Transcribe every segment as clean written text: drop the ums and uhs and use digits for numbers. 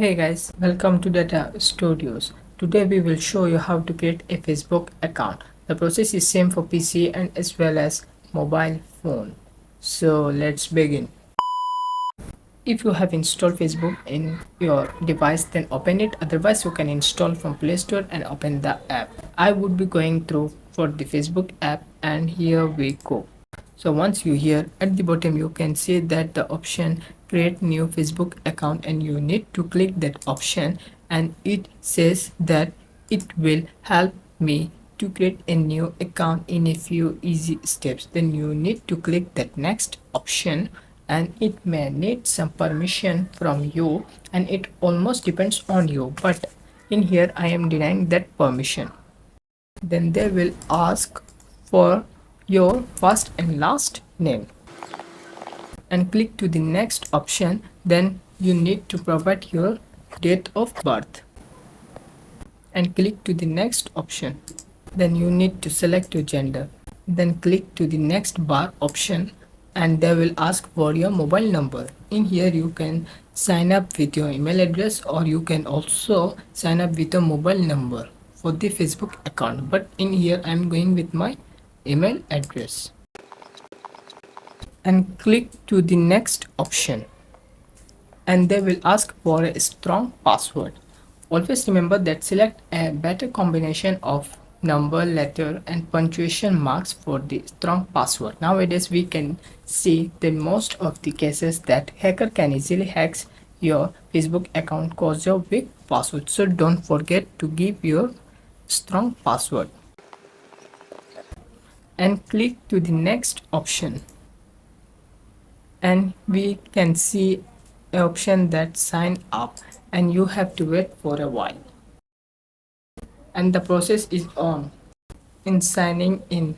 Hey guys, welcome to Data Studios. Today we will show you how to create a Facebook account. The process is same for PC and as well as mobile phone. So let's begin. If you have installed Facebook in your device, then open it. Otherwise, you can install from Play Store and open the app. I would be going through for the Facebook app, and here we go. So once you here at the bottom, you can see that the option create new Facebook account, and you need to click that option, and it says that it will help me to create a new account in a few easy steps. Then you need to click that next option, and it may need some permission from you, and it almost depends on you, but in here I am denying that permission. Then they will ask for your first and last name, and click to the next option. Then you need to provide your date of birth, and click to the next option. Then you need to select your gender, then click to the next bar option, and they will ask for your mobile number. In here you can sign up with your email address, or you can also sign up with a mobile number for the Facebook account, but in here I'm going with my email address, and click to the next option, and they will ask for a strong password. Always remember that select a better combination of number, letter and punctuation marks for the strong password. Nowadays we can see that most of the cases that hacker can easily hack your Facebook account cause your weak password. So don't forget to give your strong password, and click to the next option, and we can see an option that sign up, and you have to wait for a while, and the process is on in signing in.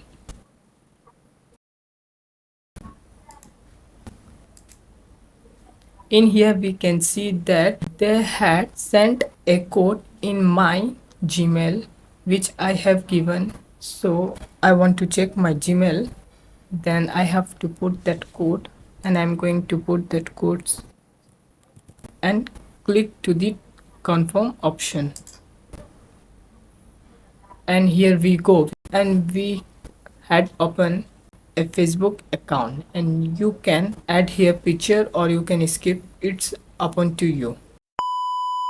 In here we can see that they had sent a code in my Gmail which I have given. So I want to check my Gmail, then I have to put that code, and I'm going to put that codes and click to the confirm option, and here we go, and we had opened a Facebook account, and you can add here picture or you can skip, it's upon to you.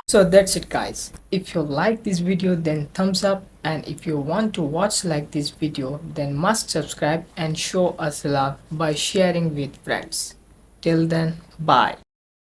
So that's it guys. If you like this video, then thumbs up, and if you want to watch like this video, then must subscribe and show us love by sharing with friends. Till then, bye.